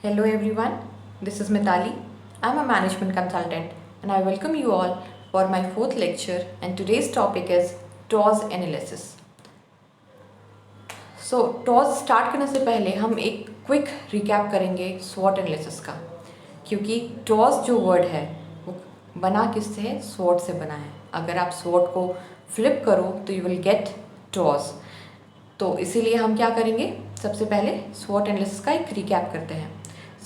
Hello everyone, this is Mitali. I'm a management consultant and I welcome you all for my fourth lecture, and today's topic is TOS analysis. So TOS start करने से पहले हम एक quick recap करेंगे SWOT analysis का, क्योंकि TOS जो word है वो बना किससे है? SWOT से बना है. अगर आप SWOT को फ्लिप करो तो यू विल गेट TOS. तो इसीलिए हम क्या करेंगे, सबसे पहले SWOT एनालिसिस का एक रिकैप करते हैं.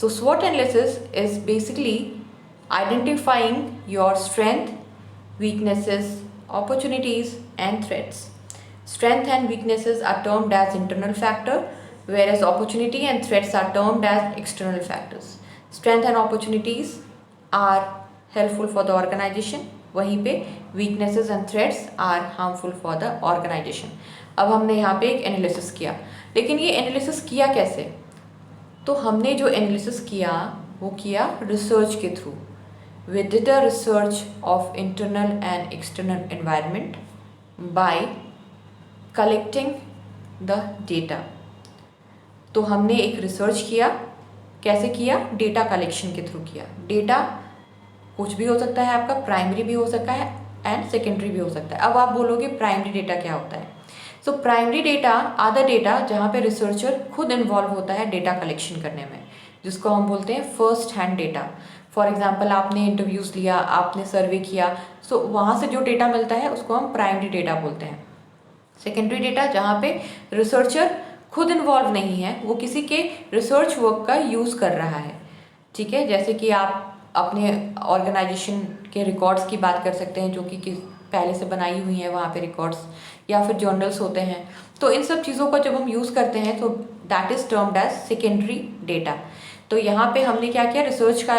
So SWOT analysis is basically identifying your strength, weaknesses, opportunities and threats. Strength and weaknesses are termed as internal factor, whereas opportunity and threats are termed as external factors. Strength and opportunities are helpful for the organization, वहीं पे weaknesses and threats are harmful for the organization. अब हमने यहाँ पे एक analysis किया, लेकिन ये एनालिसिस किया कैसे? तो हमने जो एनालिसिस किया वो किया रिसर्च के through. We did a research of internal and external environment by collecting the data. तो हमने एक रिसर्च किया. कैसे किया? डेटा कलेक्शन के थ्रू किया. डेटा कुछ भी हो सकता है, आपका प्राइमरी भी हो सकता है एंड सेकेंडरी भी हो सकता है. अब आप बोलोगे प्राइमरी डेटा क्या होता है? So primary data are the data जहाँ पे रिसर्चर खुद इन्वॉल्व होता है डेटा कलेक्शन करने में, जिसको हम बोलते हैं first hand data. For example आपने इंटरव्यूज़ लिया, आपने सर्वे किया, सो वहाँ से जो डेटा मिलता है उसको हम प्राइमरी डेटा बोलते हैं. सेकेंडरी डेटा जहाँ पे रिसर्चर खुद इन्वॉल्व नहीं है, वो किसी के रिसर्च वर्क का यूज़ कर रहा है. ठीक है, जैसे कि आप अपने ऑर्गेनाइजेशन के रिकॉर्ड्स की बात कर सकते हैं, जो कि पहले से बनाई हुई हैं वहाँ पे रिकॉर्ड्स, या फिर जर्नल्स होते हैं. तो इन सब चीज़ों का जब हम यूज़ करते हैं तो that is termed as secondary data. तो यहाँ पे हमने क्या किया, रिसर्च का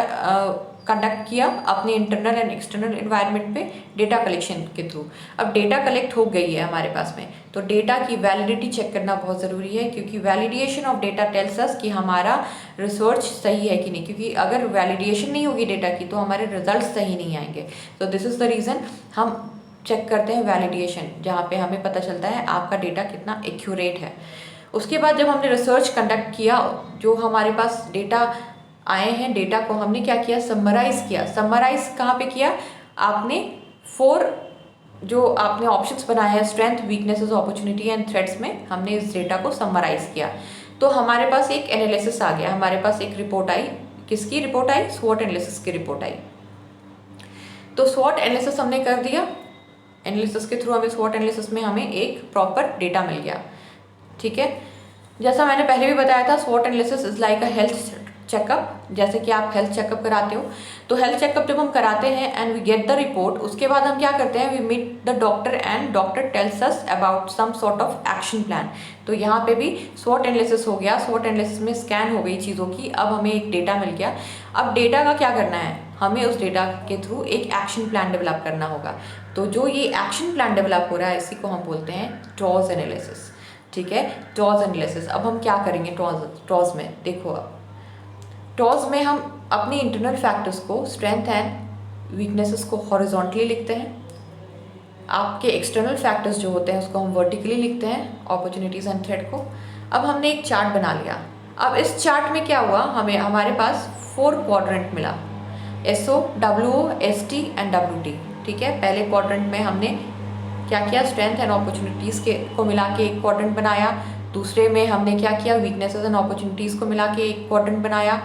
कंडक्ट किया अपने इंटरनल एंड एक्सटर्नल एनवायरनमेंट पे डेटा कलेक्शन के थ्रू. अब डेटा कलेक्ट हो गई है हमारे पास में, तो डेटा की वैलिडिटी चेक करना बहुत ज़रूरी है, क्योंकि validation of data tells us कि हमारा रिसर्च सही है कि नहीं. क्योंकि अगर वैलिडेशन नहीं होगी डेटा की तो हमारे रिजल्ट सही नहीं आएंगे. तो दिस इज़ द रीज़न हम चेक करते हैं वैलिडेशन, जहाँ पे हमें पता चलता है आपका डेटा कितना एक्यूरेट है. उसके बाद जब हमने रिसर्च कंडक्ट किया, जो हमारे पास डेटा आए हैं, डेटा को हमने क्या किया, समराइज़ किया. समराइज़ कहाँ पे किया? आपने 4 जो आपने ऑप्शंस बनाए हैं, strength, weaknesses, opportunity and threats में हमने इस डेटा को समराइज़ किया. तो हमारे पास एक एनालिसिस आ गया, हमारे पास एक रिपोर्ट आई. किसकी रिपोर्ट आई? स्वॉट एनालिसिस की रिपोर्ट आई. तो स्वॉट एनालिसिस हमने कर दिया. एनालिसिस के थ्रू हमें स्वॉट एनालिसिस में हमें एक प्रॉपर डेटा मिल गया. ठीक है, जैसा मैंने पहले भी बताया था, स्वॉट analysis is like a health checkup. जैसे कि आप हेल्थ चेकअप कराते हो, तो हेल्थ चेकअप जब हम कराते हैं and we get the report, उसके बाद हम क्या करते हैं, we meet the doctor and doctor tells us about some sort of action plan. तो यहाँ पे भी स्वॉट एनालिसिस हो गया. स्वॉट एनालिसिस में स्कैन हो गई चीज़ों की, अब हमें एक डेटा मिल गया. अब डेटा का क्या करना है, हमें उस डेटा के थ्रू एक एक्शन प्लान डेवलप करना होगा. तो जो ये एक्शन प्लान डेवलप हो रहा है, इसी को हम बोलते हैं टॉस एनालिसिस. ठीक है, टॉस एनालिसिस. अब हम क्या करेंगे टॉस में? देखो, अब टॉस में हम अपनी इंटरनल फैक्टर्स को, स्ट्रेंथ एंड वीकनेसेस को हॉरिजॉन्टली लिखते हैं. आपके एक्सटर्नल फैक्टर्स जो होते हैं उसको हम वर्टिकली लिखते हैं, अपॉर्चुनिटीज़ एंड थ्रेट को. अब हमने एक चार्ट बना लिया. अब इस चार्ट में क्या हुआ, हमारे पास 4 क्वाड्रेंट मिला, SO, WO, ST and WT. ठीक है, पहले क्वाड्रेंट में हमने क्या किया, स्ट्रेंथ एंड अपॉर्चुनिटीज़ को मिला के एक क्वाड्रेंट बनाया. दूसरे में हमने क्या किया, वीकनेसेस एंड अपॉर्चुनिटीज़ को मिला के एक क्वाड्रेंट बनाया.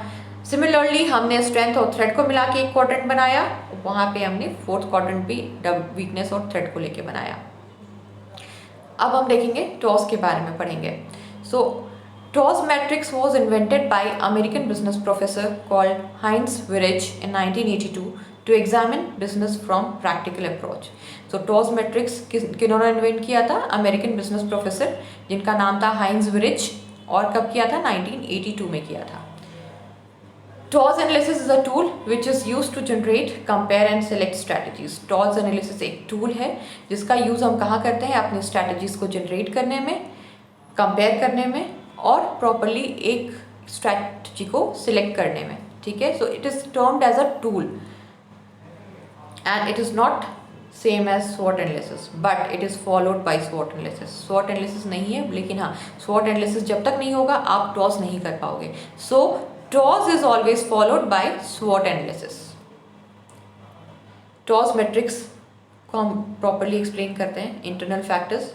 सिमिलरली हमने स्ट्रेंथ और थ्रेट को मिला के एक क्वाड्रेंट बनाया. वहाँ पे हमने 4th क्वाड्रेंट भी वीकनेस और थ्रेट को लेके बनाया. अब हम देखेंगे टॉस के बारे में पढ़ेंगे. So TOWS matrix was invented by American business professor called Heinz Weihrich in 1982 to examine business from practical approach. So TOWS matrix किन्होंने इन्वेंट किया था? अमेरिकन बिजनेस प्रोफेसर, जिनका नाम था हाइंज विरिच. और कब किया था? 1982 में किया था. TOWS analysis is a tool which is use to generate, compare and select strategies. TOWS analysis एक टूल है जिसका यूज़ हम कहाँ करते हैं? अपनी स्ट्रैटेजीज को जनरेट करने में, कंपेयर करने में और प्रॉपरली एक स्ट्रैटेजी को सिलेक्ट करने में. ठीक है, so it is termed as a tool and it is not same as SWOT analysis, but it is followed by SWOT analysis. SWOT analysis नहीं है, लेकिन हाँ, SWOT analysis जब तक नहीं होगा आप टॉस नहीं कर पाओगे. So TOWS is always followed by स्वॉट एनालिसिस। टॉस मैट्रिक्स को हम प्रॉपरली एक्सप्लेन करते हैं। इंटरनल फैक्टर्स,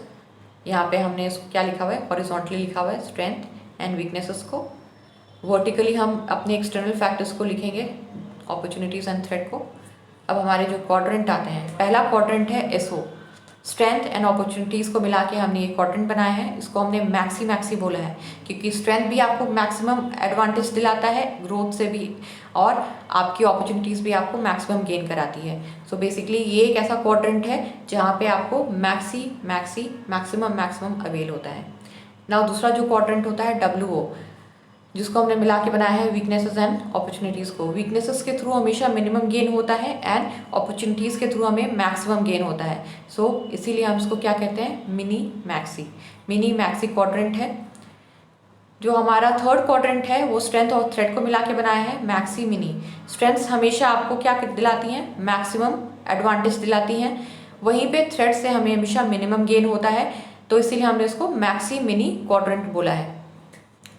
यहाँ पे हमने इसको क्या लिखा हुआ है, हॉरिजॉन्टली लिखा हुआ है स्ट्रेंथ एंड वीकनेसेस को। वर्टिकली हम अपने एक्सटर्नल फैक्टर्स को लिखेंगे, अपॉर्चुनिटीज़ एंड थ्रेट को। अब हमारे जो क्वाड्रेंट आते हैं, पहला क्वाड्रेंट है एसओ, स्ट्रेंथ एंड अपॉर्चुनिटीज़ को मिला के हमने ये क्वाड्रेंट बनाया है। इसको हमने मैक्सी बोला है क्योंकि स्ट्रेंथ भी आपको मैक्सिमम एडवांटेज दिलाता है ग्रोथ से भी, और आपकी अपॉर्चुनिटीज़ भी आपको मैक्सिमम गेन कराती है। सो बेसिकली ये एक ऐसा क्वाड्रेंट है जहाँ पे आपको मैक्सिमम अवेल होता है। नाउ दूसरा जो क्वाड्रेंट होता है WO, जिसको हमने मिला के बनाया है वीकनेसेस एंड अपॉर्चुनिटीज़ को। वीकनेसेस के थ्रू हमेशा मिनिमम गेन होता है एंड अपॉर्चुनिटीज़ के थ्रू हमें मैक्सिमम गेन होता है। सो इसीलिए हम इसको क्या कहते हैं, मिनी मैक्सी क्वाड्रेंट है। जो हमारा थर्ड क्वाड्रेंट है वो स्ट्रेंथ और थ्रेट को मिला के बनाया है मैक्सी मिनी। स्ट्रेंथ्स हमेशा आपको क्या दिलाती हैं, मैक्सिमम एडवांटेज दिलाती हैं, वहीं पे थ्रेट से हमें हमेशा मिनिमम गेन होता है, तो इसीलिए हमने इसको मैक्सी मिनी क्वाड्रेंट बोला है।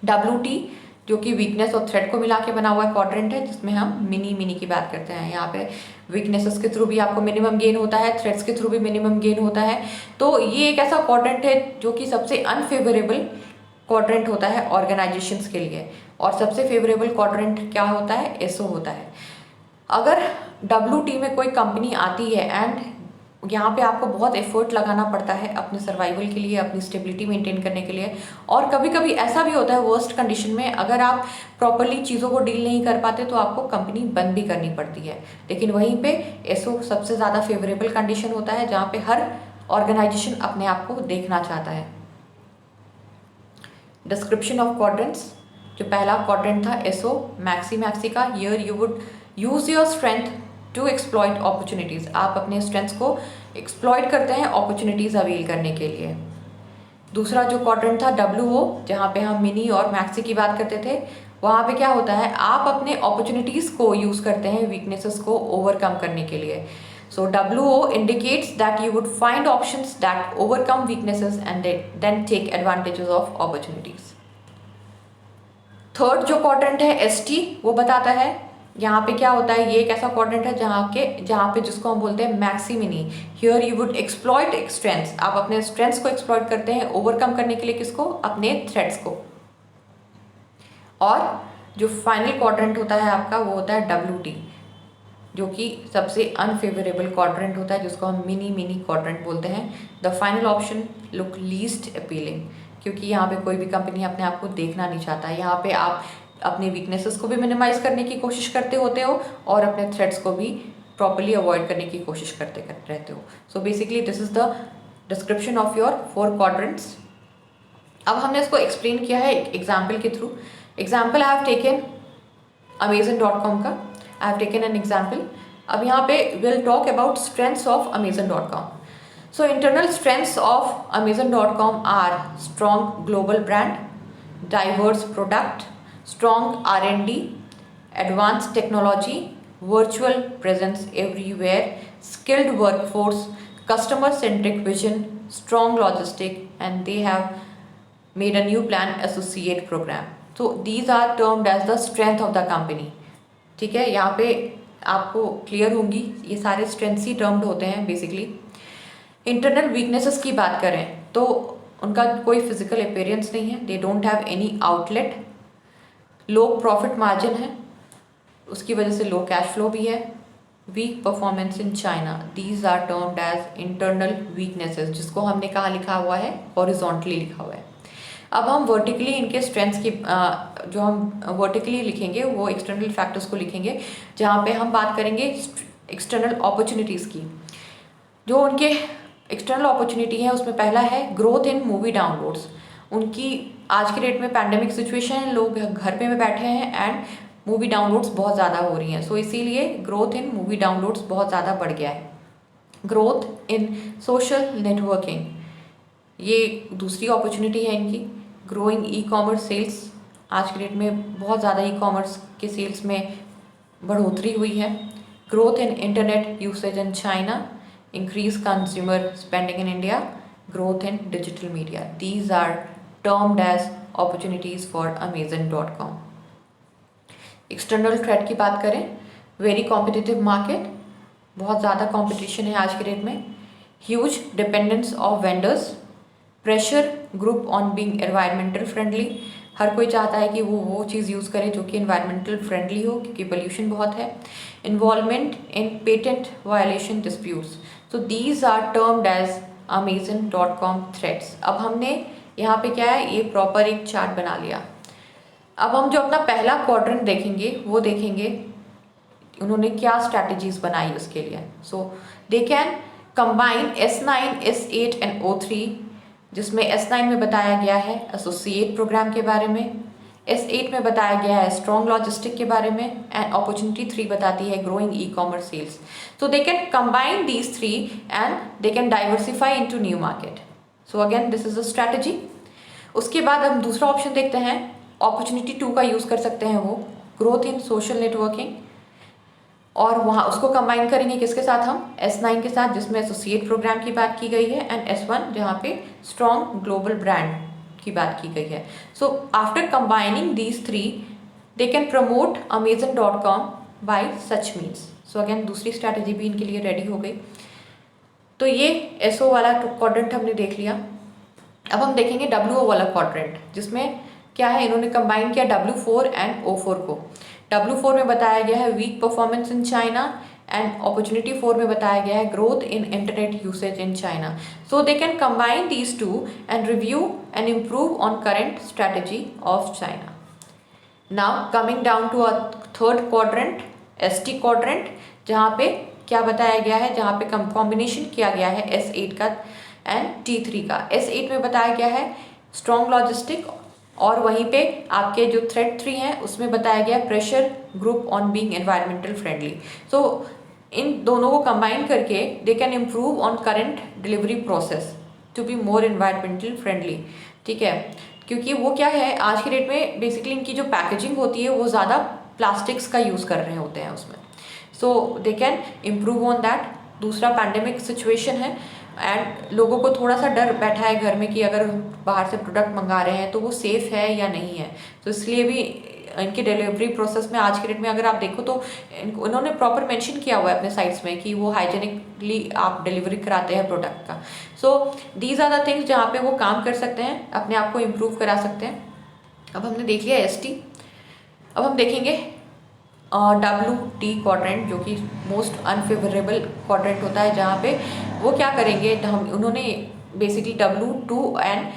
WT जो कि वीकनेस और थ्रेट को मिला के बना हुआ क्वाड्रेंट है, जिसमें हम मिनी की बात करते हैं। यहाँ पे वीकनेसेस के थ्रू भी आपको मिनिमम गेन होता है, थ्रेट्स के थ्रू भी मिनिमम गेन होता है। तो ये एक ऐसा क्वाड्रेंट है जो कि सबसे अनफेवरेबल क्वाड्रेंट होता है ऑर्गेनाइजेशंस के लिए, और सबसे फेवरेबल क्वाड्रेंट क्या होता है, एसओ होता है। अगर WT में कोई कंपनी आती है एंड यहाँ पे आपको बहुत एफर्ट लगाना पड़ता है अपने सर्वाइवल के लिए, अपनी स्टेबिलिटी मेंटेन करने के लिए, और कभी कभी ऐसा भी होता है वर्स्ट कंडीशन में अगर आप प्रॉपरली चीज़ों को डील नहीं कर पाते तो आपको कंपनी बंद भी करनी पड़ती है। लेकिन वहीं पे एसओ सबसे ज़्यादा फेवरेबल कंडीशन होता है जहाँ पे हर ऑर्गेनाइजेशन अपने आप को देखना चाहता है। डिस्क्रिप्शन ऑफ क्वाड्रेंट्स, जो पहला क्वाड्रेंट था एसओ मैक्सी का, here you would use your strength to exploit opportunities. आप अपने स्ट्रेंथ्स को एक्सप्लॉइट करते हैं अपॉर्चुनिटीज़ अवेल करने के लिए। दूसरा जो क्वाड्रेंट था WO, जहाँ पे हम मिनी और मैक्सी की बात करते थे, वहाँ पे क्या होता है, आप अपने अपॉर्चुनिटीज़ को यूज़ करते हैं वीकनेसेस को ओवरकम करने के लिए। So WO indicates that you would find options that overcome weaknesses and then take advantages of opportunities. Third जो क्वाड्रेंट है ST, वो बताता है यहाँ पे क्या होता है, ये एक ऐसा क्वाड्रेंट है जहाँ पे जिसको हम बोलते हैं maxi mini. Here you would exploit strengths, आप अपने स्ट्रेंथ्स को एक्सप्लॉइट करते हैं ओवरकम करने के लिए, किसको, अपने थ्रेट्स को। और जो फाइनल क्वाड्रेंट होता है आपका वो होता है WT, जो कि सबसे अनफेवरेबल क्वाड्रेंट होता है, जिसको हम मिनी क्वाड्रेंट बोलते हैं। The final option look least appealing, क्योंकि यहाँ पे कोई भी कंपनी अपने आप को देखना नहीं चाहता। यहाँ पे आप अपने वीकनेसेस को भी मिनिमाइज करने की कोशिश करते होते हो और अपने थ्रेट्स को भी प्रॉपर्ली अवॉइड करने की कोशिश करते रहते हो। So basically this is the description of your 4 quadrants. अब हमने इसको एक्सप्लेन किया है एक एग्जाम्पल के थ्रू। Example I have taken Amazon.com का, I have taken an example. अब यहाँ पे will talk about strengths of Amazon.com। So internal strengths of Amazon.com are strong global brand, diverse product, strong R&D, advanced technology, virtual presence everywhere, skilled workforce, customer-centric vision, strong logistic, and they have made a new plan associate program. So these are termed as the strength of the company. ठीक है, यहाँ पे आपको clear होंगी, ये सारे strengths ही termed होते हैं बेसिकली। इंटरनल वीकनेसेस की बात करें तो उनका कोई फिजिकल अपीयरेंस नहीं है, they don't have any outlet, low profit margin है, उसकी वजह से लो कैश फ्लो भी है, weak performance in China, these are termed as internal weaknesses, जिसको हमने कहाँ लिखा हुआ है, हॉरिजॉन्टली लिखा हुआ है। अब हम वर्टिकली इनके स्ट्रेंथ्स की जो हम वर्टिकली लिखेंगे वो एक्सटर्नल फैक्टर्स को लिखेंगे, जहाँ पे हम बात करेंगे एक्सटर्नल अपॉर्चुनिटीज़ की। जो उनके एक्सटर्नल अपॉर्चुनिटी है उसमें पहला है ग्रोथ इन मूवी डाउनलोड्स। उनकी आज के डेट में पैंडेमिक सिचुएशन है, लोग घर पे में बैठे हैं एंड मूवी डाउनलोड्स बहुत ज़्यादा हो रही हैं, सो इसीलिए ग्रोथ इन मूवी डाउनलोड्स बहुत ज़्यादा बढ़ गया है। ग्रोथ इन सोशल नेटवर्किंग, ये दूसरी अपॉर्चुनिटी है इनकी। ग्रोइंग ई कॉमर्स सेल्स, आज के डेट में बहुत ज़्यादा ई कॉमर्स के सेल्स में बढ़ोतरी हुई है। Growth in internet usage in China, increase consumer spending in India, growth in digital media. These are termed as opportunities for Amazon.com. External threat की बात करें, वेरी कॉम्पिटिटिव मार्केट, बहुत ज़्यादा कंपटीशन है आज के डेट में, huge dependence of vendors, pressure group on being environmental friendly, हर कोई चाहता है कि वो चीज़ यूज़ करे जो कि एनवायरमेंटल फ्रेंडली हो क्योंकि पोल्यूशन बहुत है, involvement in patent violation disputes. So these are termed as Amazon.com threats. अब हमने यहाँ पे क्या है, ये प्रॉपर एक चार्ट बना लिया। अब हम जो अपना पहला क्वाड्रेंट देखेंगे वो देखेंगे उन्होंने क्या स्ट्रैटेजीज बनाई उसके लिए। So they can combine S9, S8 and O3, जिसमें S9 में बताया गया है एसोसिएट प्रोग्राम के बारे में, S8 में बताया गया है स्ट्रॉन्ग लॉजिस्टिक के बारे में, एंड अपॉर्चुनिटी 3 बताती है growing e commerce sales. So they can combine these 3 and they can diversify into new market. So again this is a strategy. उसके बाद हम दूसरा ऑप्शन देखते हैं, अपॉर्चुनिटी 2 का यूज़ कर सकते हैं वो, ग्रोथ इन सोशल नेटवर्किंग, और वहाँ उसको कंबाइन करेंगे किसके साथ, हम S9 के साथ जिसमें एसोसिएट प्रोग्राम की बात की गई है, एंड S1 जहाँ पे स्ट्रॉन्ग ग्लोबल ब्रांड की बात की गई है। So after combining these 3 they can promote Amazon.com bye such means. So again दूसरी स्ट्रैटेजी भी इनके लिए रेडी हो गई। तो ये SO वाला क्वाड्रेंट हमने देख लिया। अब हम देखेंगे WO वाला क्वाड्रेंट, जिसमें क्या है, इन्होंने कंबाइन किया W4 एंड O4 को। W4 में बताया गया है weak performance in China, and opportunity 4 में बताया गया है growth in internet usage in China. So they can combine these 2 and review and improve on current strategy of China. Now coming down to a third quadrant, ST quadrant, जहाँ पे क्या बताया गया है, जहाँ पे कॉम्बिनेशन किया गया है S8 का एंड T3 का। S8 में बताया गया है स्ट्रॉन्ग लॉजिस्टिक, और वहीं पे आपके जो थ्रेड 3 हैं उसमें बताया गया pressure group on being environmental friendly. So इन दोनों को कंबाइन करके they can improve on current delivery process to be more environmental friendly. ठीक है, क्योंकि वो क्या है, आज की डेट में बेसिकली इनकी जो पैकेजिंग होती है वो ज़्यादा प्लास्टिक्स का यूज़ कर रहे होते हैं उसमें। So they can improve on that. दूसरा पैंडेमिक सिचुएशन है एंड लोगों को थोड़ा सा डर बैठा है घर में कि अगर बाहर से प्रोडक्ट मंगा रहे हैं तो वो सेफ़ है या नहीं है। तो इसलिए भी इनके डिलीवरी प्रोसेस में आज के डेट में अगर आप देखो तो इन्होंने प्रॉपर मेंशन किया हुआ है अपने साइट्स में कि वो हाइजेनिकली आप डिलीवरी कराते हैं प्रोडक्ट का। So these are the things जहाँ पे वो काम कर सकते हैं, अपने आप को इम्प्रूव करा सकते हैं। अब हमने देख लिया ST। अब हम देखेंगे WT क्वाड्रेंट, जो कि मोस्ट अनफेवरेबल क्वाड्रेंट होता है, जहाँ पे वो क्या करेंगे, हम उन्होंने basically W2 and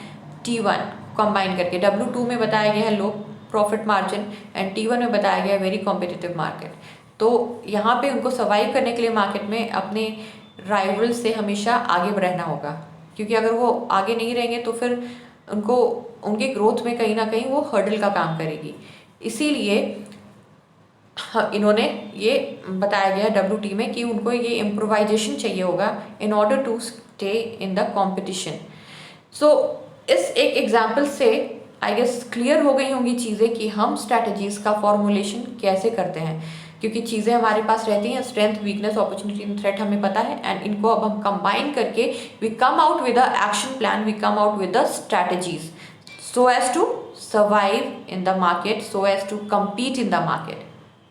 T1 combine करके, W2 में बताया गया है लो प्रॉफिट मार्जिन एंड T1 में बताया गया है वेरी कॉम्पिटिटिव मार्केट। तो यहाँ पे उनको सर्वाइव करने के लिए मार्केट में अपने राइवल से हमेशा आगे रहना होगा, क्योंकि अगर वो आगे नहीं रहेंगे तो फिर उनको उनके ग्रोथ में कहीं ना कहीं वो हर्डल का काम करेगी। इसीलिए इन्होंने ये बताया गया WT में कि उनको ये इम्प्रोवाइजेशन चाहिए होगा in order to stay in the competition. So इस एक एग्जाम्पल से आई गेस क्लियर हो गई होंगी चीज़ें कि हम स्ट्रैटेजीज का फॉर्मुलेशन कैसे करते हैं, क्योंकि चीज़ें हमारे पास रहती हैं, strength, weakness, opportunity and threat हमें पता है, एंड इनको अब हम कंबाइन करके we come out with the action plan, we come out with the strategies so as to survive in the market, so as to compete in the market.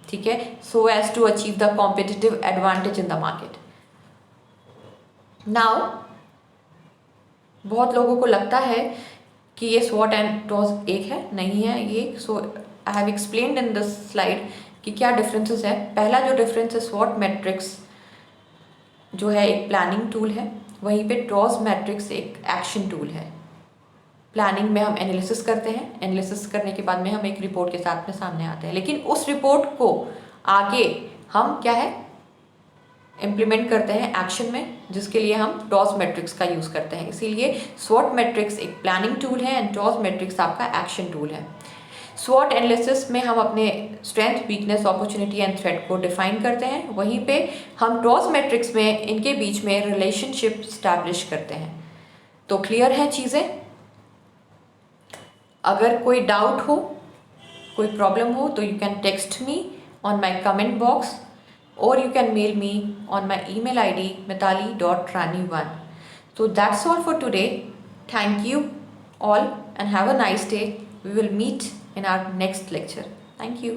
ठीक है, so as to achieve the competitive advantage in the market. Now बहुत लोगों को लगता है कि ये SWOT and TOS एक है, नहीं है ये। So I have explained in this slide कि क्या डिफरेंसेस है। पहला जो डिफरेंस है, SWOT मैट्रिक्स जो है एक प्लानिंग टूल है, वहीं पे TOS मैट्रिक्स एक एक्शन टूल है। प्लानिंग में हम एनालिसिस करते हैं, एनालिसिस करने के बाद में हम एक रिपोर्ट के साथ में सामने आते हैं, लेकिन उस रिपोर्ट को आगे हम क्या है इम्प्लीमेंट करते हैं एक्शन में, जिसके लिए हम TOS मैट्रिक्स का यूज़ करते हैं। इसीलिए SWOT मैट्रिक्स एक प्लानिंग टूल है एंड TOS मैट्रिक्स आपका एक्शन टूल है। SWOT एनालिसिस में हम अपने strength, weakness, opportunity and threat को डिफाइन करते हैं, वहीं पे हम TOS मैट्रिक्स में इनके बीच में रिलेशनशिप स्टैब्लिश करते हैं। तो क्लियर है चीज़ें। अगर कोई डाउट हो, कोई प्रॉब्लम हो, तो you can text me on my comment box or you can mail me on my email ID mithali.rani1. So that's all for today. Thank you all and have a nice day. We will meet in our next lecture. Thank you.